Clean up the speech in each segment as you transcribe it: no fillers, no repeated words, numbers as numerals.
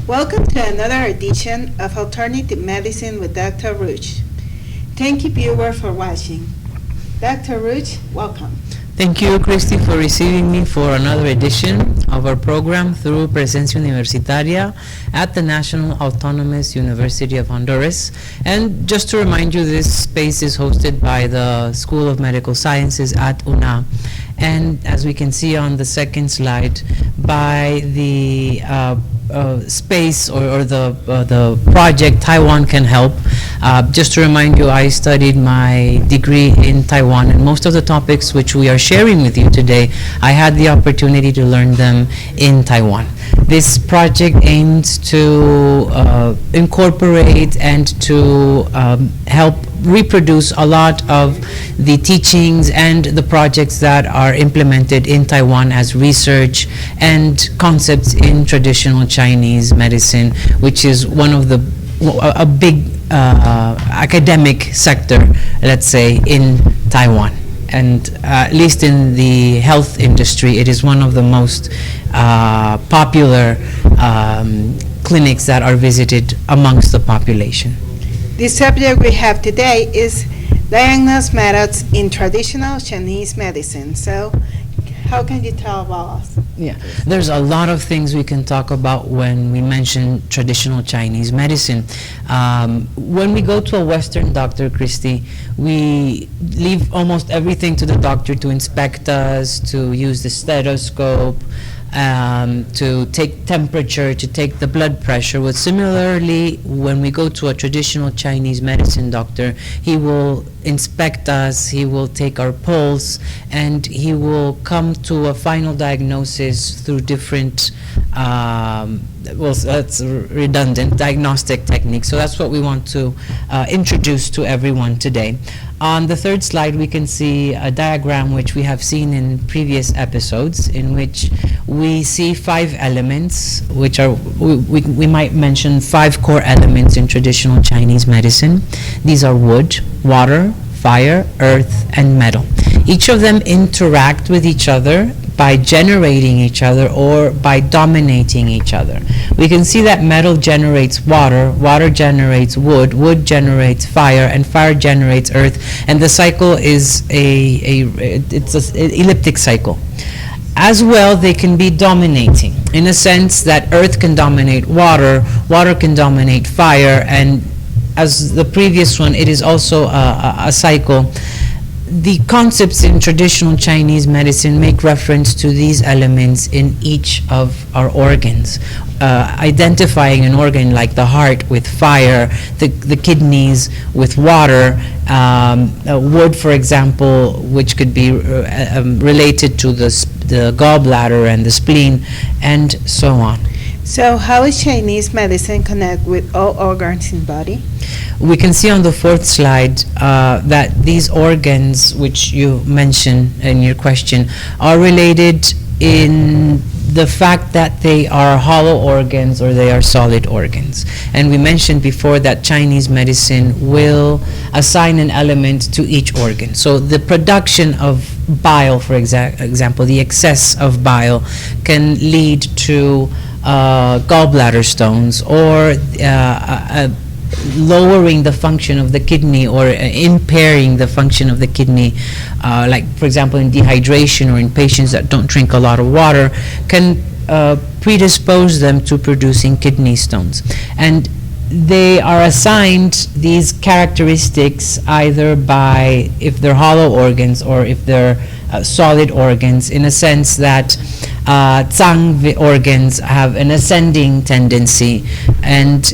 Welcome to another edition of Alternative Medicine with Dr. Ruch. Thank you, viewer, for watching. Dr. Ruch, welcome. Thank you, Christy, for receiving me for another edition of our program through Presencia Universitaria at the National Autonomous University of Honduras. And just to remind you, this space is hosted by the School of Medical Sciences at UNA. And as we can see on the second slide, by the space or the project Taiwan Can Help. Just to remind you, I studied my degree in Taiwan, and most of the topics which we are sharing with you today, I had the opportunity to learn them in Taiwan. This project aims to incorporate and to help reproduce a lot of the teachings and the projects that are implemented in Taiwan as research and concepts in traditional Chinese medicine, which is one of a big academic sector, let's say, in Taiwan. And at least in the health industry, it is one of the most popular clinics that are visited amongst the population. The subject we have today is diagnostic methods in traditional Chinese medicine. So, how can you tell about us? Yeah, there's a lot of things we can talk about when we mention traditional Chinese medicine. When we go to a Western doctor, Christy, we leave almost everything to the doctor to inspect us, to use the stethoscope, to take temperature, to take the blood pressure. Well, similarly, when we go to a traditional Chinese medicine doctor, he will inspect us, he will take our pulse, and he will come to a final diagnosis through different, well, that's redundant, diagnostic techniques. So that's what we want to introduce to everyone today. On the third slide, we can see a diagram which we have seen in previous episodes, in which we see 5 elements, which are, we might mention 5 core elements in traditional Chinese medicine. These are wood, water, fire, earth, and metal. Each of them interact with each other by generating each other or by dominating each other. We can see that metal generates water, water generates wood, wood generates fire, and fire generates earth, and the cycle is it's an elliptic cycle. As well, they can be dominating in a sense that earth can dominate water, water can dominate fire, and as the previous one, it is also a cycle. The concepts in traditional Chinese medicine make reference to these elements in each of our organs. Identifying an organ like the heart with fire, the kidneys with water, wood, for example, which could be related to the gallbladder and the spleen, and so on. So, how is Chinese medicine connect with all organs in body? We can see on the fourth slide that these organs, which you mentioned in your question, are related in the fact that they are hollow organs or they are solid organs. And we mentioned before that Chinese medicine will assign an element to each organ. So the production of bile, for example, the excess of bile can lead to gallbladder stones or lowering the function of the kidney or impairing the function of the kidney, like for example in dehydration or in patients that don't drink a lot of water, can predispose them to producing kidney stones. And they are assigned these characteristics either by if they're hollow organs or if they're solid organs, in a sense that Zhang organs have an ascending tendency and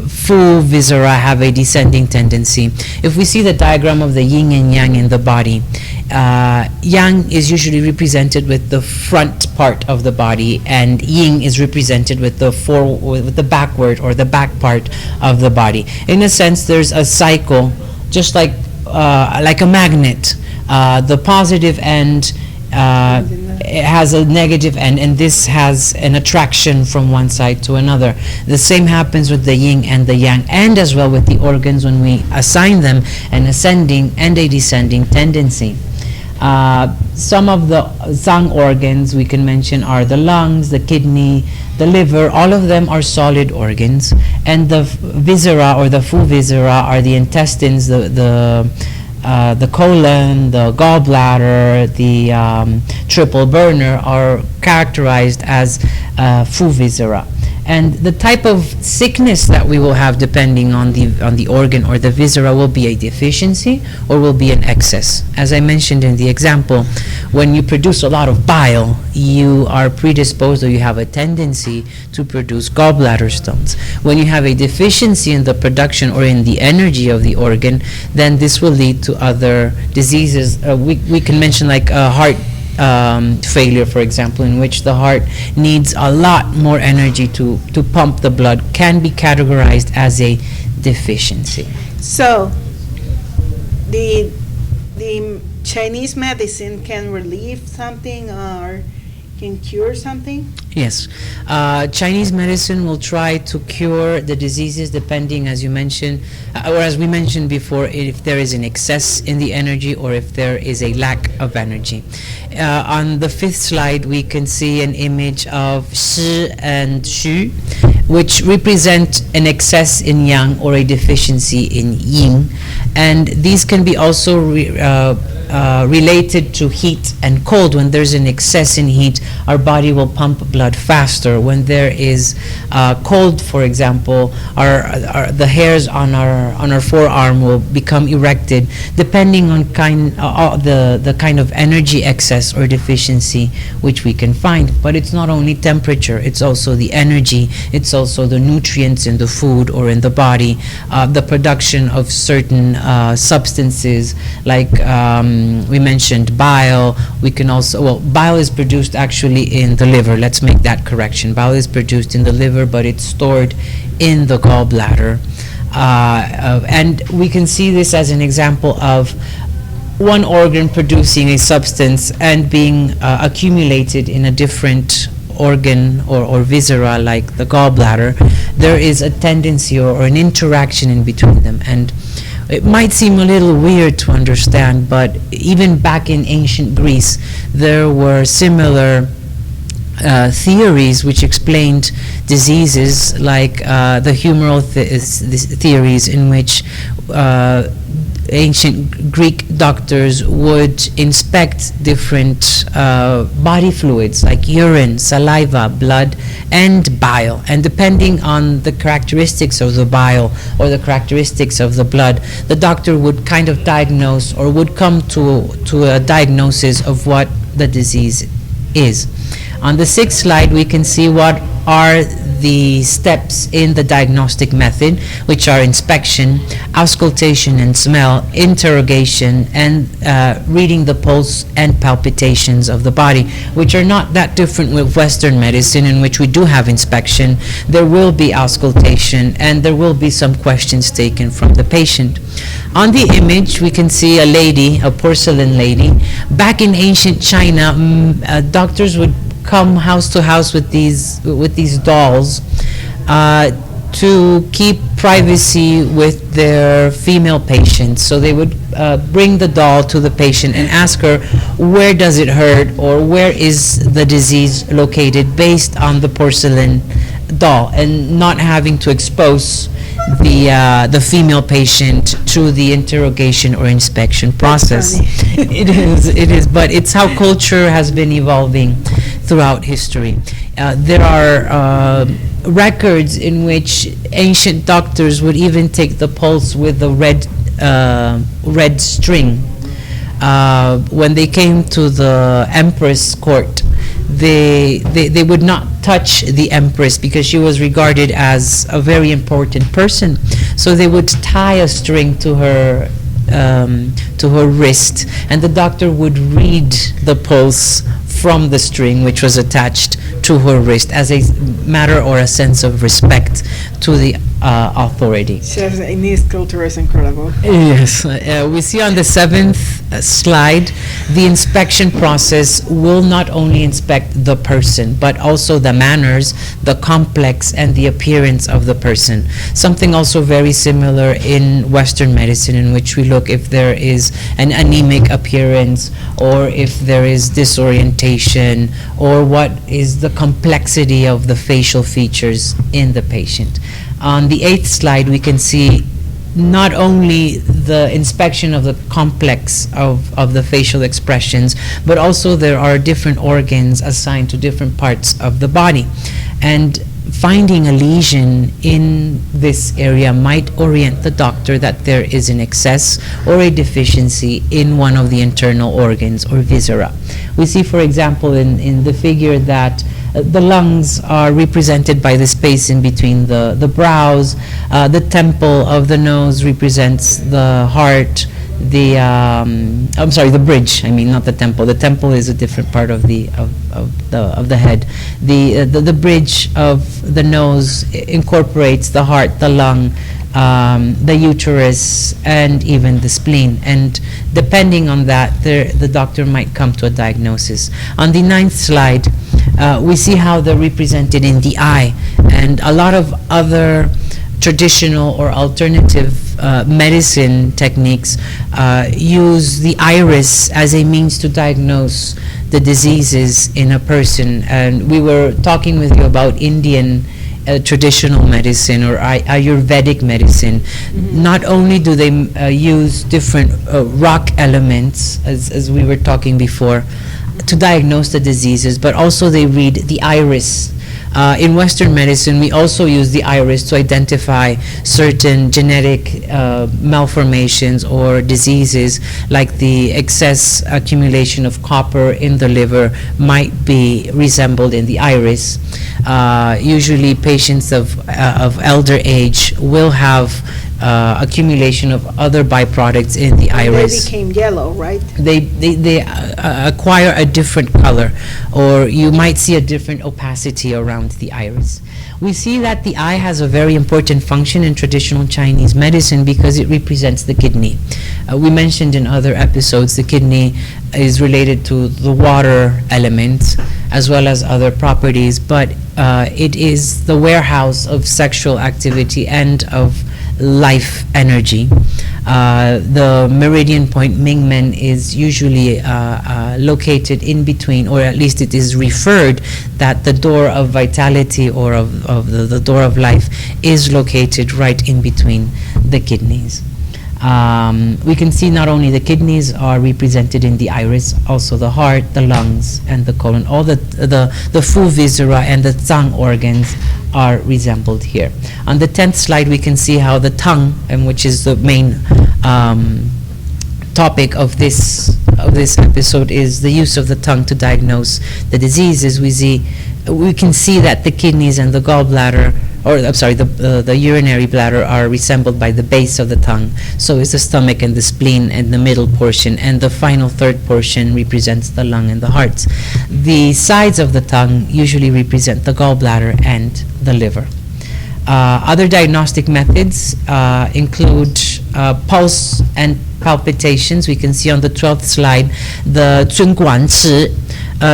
Fu viscera have a descending tendency. If we see the diagram of the yin and yang in the body, yang is usually represented with the front part of the body, and yin is represented with the backward or the back part of the body. In a sense, there's a cycle, just like a magnet. The positive end it has a negative end, and this has an attraction from one side to another. The same happens with the yin and the yang, and as well with the organs when we assign them an ascending and a descending tendency. Some of the Zhang organs we can mention are the lungs, the kidney, the liver. All of them are solid organs, and the viscera or the full viscera are the intestines, the colon, the gallbladder, the triple burner are characterized as full viscera. And the type of sickness that we will have depending on the organ or the viscera will be a deficiency or will be an excess. As I mentioned in the example, when you produce a lot of bile, you are predisposed or you have a tendency to produce gallbladder stones. When you have a deficiency in the production or in the energy of the organ, then this will lead to other diseases. We can mention like heart failure, for example, in which the heart needs a lot more energy to pump the blood, can be categorized as a deficiency. So, the Chinese medicine can relieve something or can cure something? Yes. Chinese medicine will try to cure the diseases depending, as you mentioned, or as we mentioned before, if there is an excess in the energy or if there is a lack of energy. On the fifth slide, we can see an image of Shi and Xu, which represent an excess in Yang or a deficiency in Yin. And these can be also related to heat and cold. When there's an excess in heat, our body will pump blood faster. When there is cold, for example, the hairs on our forearm will become erected, depending on the kind of energy excess or deficiency which we can find. But it's not only temperature; it's also the energy. It's also the nutrients in the food or in the body, the production of certain substances like we mentioned bile. We can also, bile is produced actually in the liver. Let's make that correction. Bile is produced in the liver, but it's stored in the gallbladder. And we can see this as an example of one organ producing a substance and being accumulated in a different organ or viscera like the gallbladder. There is a tendency or an interaction in between them. And it might seem a little weird to understand, but even back in ancient Greece, there were similar theories which explained diseases, like the humoral theories, in which ancient Greek doctors would inspect different body fluids like urine, saliva, blood, and bile. And depending on the characteristics of the bile or the characteristics of the blood, the doctor would kind of diagnose or would come to a diagnosis of what the disease is. On the sixth slide, we can see what are the steps in the diagnostic method, which are inspection, auscultation and smell, interrogation, and reading the pulse and palpitations of the body, which are not that different with Western medicine, in which we do have inspection. There will be auscultation, and there will be some questions taken from the patient. On the image, we can see a lady, a porcelain lady. Back in ancient China, doctors would come house to house with these dolls to keep privacy with their female patients. So they would bring the doll to the patient and ask her, where does it hurt or where is the disease located, based on the porcelain doll, and not having to expose the female patient to the interrogation or inspection process. It is, but it's how culture has been evolving throughout history. There are records in which ancient doctors would even take the pulse with the red string. When they came to the empress court, they would not touch the empress because she was regarded as a very important person. So they would tie a string to her wrist, and the doctor would read the pulse from the string which was attached to her wrist as a matter or a sense of respect to the authority. In this culture is incredible. Yes, we see on the seventh slide, the inspection process will not only inspect the person, but also the manners, the complex, and the appearance of the person. Something also very similar in Western medicine, in which we look if there is an anemic appearance, or if there is disorientation, or what is the complexity of the facial features in the patient. On the eighth slide, we can see not only the inspection of the complex of the facial expressions, but also there are different organs assigned to different parts of the body. And finding a lesion in this area might orient the doctor that there is an excess or a deficiency in one of the internal organs or viscera. We see, for example, in the figure that the lungs are represented by the space in between the brows. The temple of the nose represents the heart. The bridge. I mean, not the temple. The temple is a different part of the head. The bridge of the nose incorporates the heart, the lung, the uterus, and even the spleen. And depending on that, the doctor might come to a diagnosis. On the ninth slide, we see how they're represented in the eye, and a lot of other traditional or alternative medicine techniques use the iris as a means to diagnose the diseases in a person. And we were talking with you about Indian traditional medicine or Ayurvedic medicine. Mm-hmm. Not only do they use different rock elements, as we were talking before, to diagnose the diseases, but also they read the iris. In Western medicine, we also use the iris to identify certain genetic malformations or diseases, like the excess accumulation of copper in the liver might be resembled in the iris. Usually patients of elder age will have accumulation of other byproducts in the iris. They became yellow, right? They acquire a different color, or you might see a different opacity around the iris. We see that the eye has a very important function in traditional Chinese medicine because it represents the kidney. We mentioned in other episodes the kidney is related to the water element as well as other properties, but it is the warehouse of sexual activity and of life energy. The meridian point Mingmen is usually located in between, or at least it is referred that the door of vitality or of the door of life is located right in between the kidneys. We can see not only the kidneys are represented in the iris, also the heart, the lungs, and the colon. All the full viscera and the tongue organs are resembled here. On the 10th slide, we can see how the tongue, and which is the main topic of this episode, is the use of the tongue to diagnose the diseases. We can see that the kidneys and the gallbladder, or I'm sorry, the urinary bladder are resembled by the base of the tongue. So is the stomach and the spleen and the middle portion, and the final third portion represents the lung and the heart. The sides of the tongue usually represent the gallbladder and the liver. Other diagnostic methods include pulse and palpitations. We can see on the 12th slide the 尊管尺.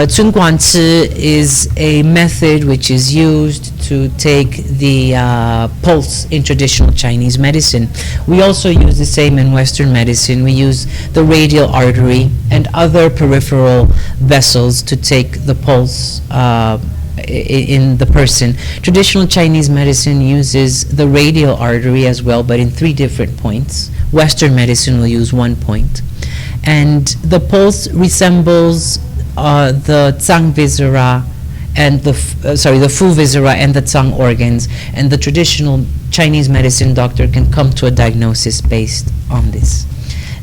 尊管尺 is a method which is used to take the pulse in traditional Chinese medicine. We also use the same in Western medicine. We use the radial artery and other peripheral vessels to take the pulse in the person. Traditional Chinese medicine uses the radial artery as well, but in 3 different points. Western medicine will use 1 point. And the pulse resembles the tongue viscera and the full viscera and the tongue organs, and the traditional Chinese medicine doctor can come to a diagnosis based on this.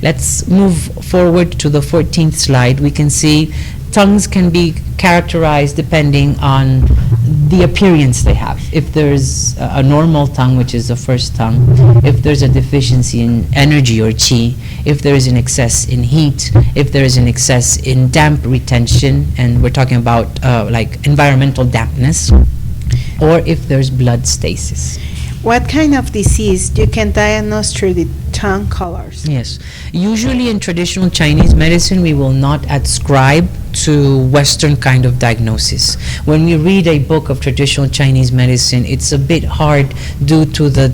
Let's move forward to the 14th slide. We can see tongues can be characterized depending on the appearance they have. If there's a normal tongue, which is the first tongue, if there's a deficiency in energy or qi, if there is an excess in heat, if there is an excess in damp retention, and we're talking about like environmental dampness, or if there's blood stasis. what kind of disease you can diagnose through the tongue colors? Yes. Usually in traditional Chinese medicine, we will not ascribe to Western kind of diagnosis. When we read a book of traditional Chinese medicine, it's a bit hard due to the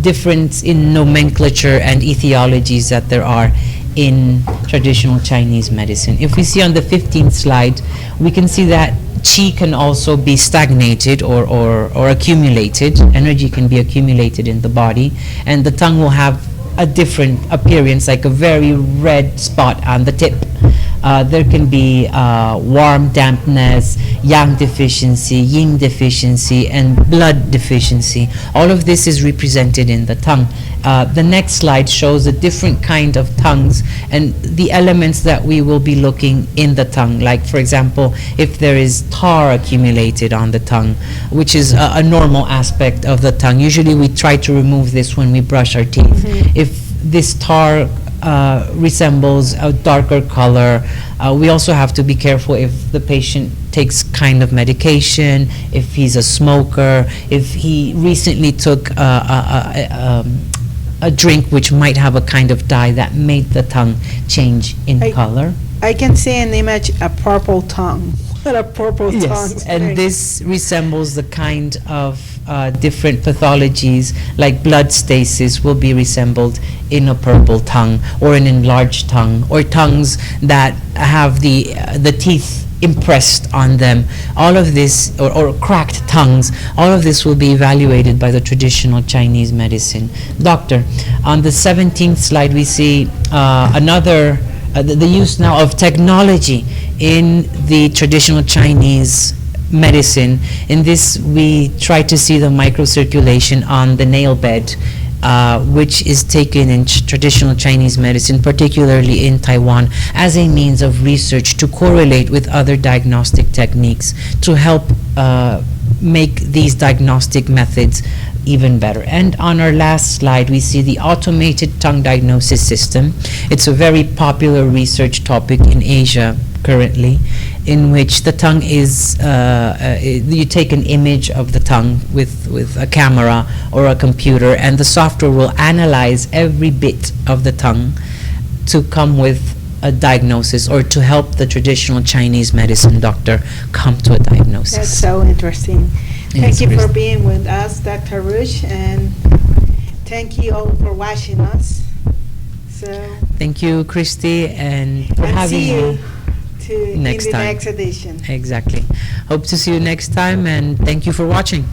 difference in nomenclature and etiologies that there are in traditional Chinese medicine. If we see on the 15th slide, we can see that qi can also be stagnated or accumulated. Energy can be accumulated in the body, and the tongue will have a different appearance, like a very red spot on the tip. There can be warm dampness, yang deficiency, yin deficiency, and blood deficiency. All of this is represented in the tongue. The next slide shows a different kind of tongues and the elements that we will be looking in the tongue. Like, for example, if there is tar accumulated on the tongue, which is a normal aspect of the tongue. Usually we try to remove this when we brush our teeth. If this tar resembles a darker color, we also have to be careful if the patient takes kind of medication, if he's a smoker, if he recently took a drink which might have a kind of dye that made the tongue change in color. I can see an image, a purple tongue. What a purple tongue. Yes, and this resembles the kind of different pathologies, like blood stasis will be resembled in a purple tongue or an enlarged tongue, or tongues that have the teeth impressed on them. All of this, or cracked tongues, all of this will be evaluated by the traditional Chinese medicine. Doctor, on the 17th slide we see another the use now of technology in the traditional Chinese medicine. In this, we try to see the microcirculation on the nail bed, which is taken in traditional Chinese medicine, particularly in Taiwan, as a means of research to correlate with other diagnostic techniques to help make these diagnostic methods even better. And on our last slide, we see the automated tongue diagnosis system. It's a very popular research topic in Asia currently, in which the tongue is, you take an image of the tongue with a camera or a computer, and the software will analyze every bit of the tongue to come with a diagnosis, or to help the traditional Chinese medicine doctor come to a diagnosis. That's so interesting. Yes, Thank you for Christy. being with us, Dr. Rush, and thank you all for watching us. So, Thank you, Christy, and for and having see me. you in next the time. next edition. Exactly. Hope to see you next time, and thank you for watching.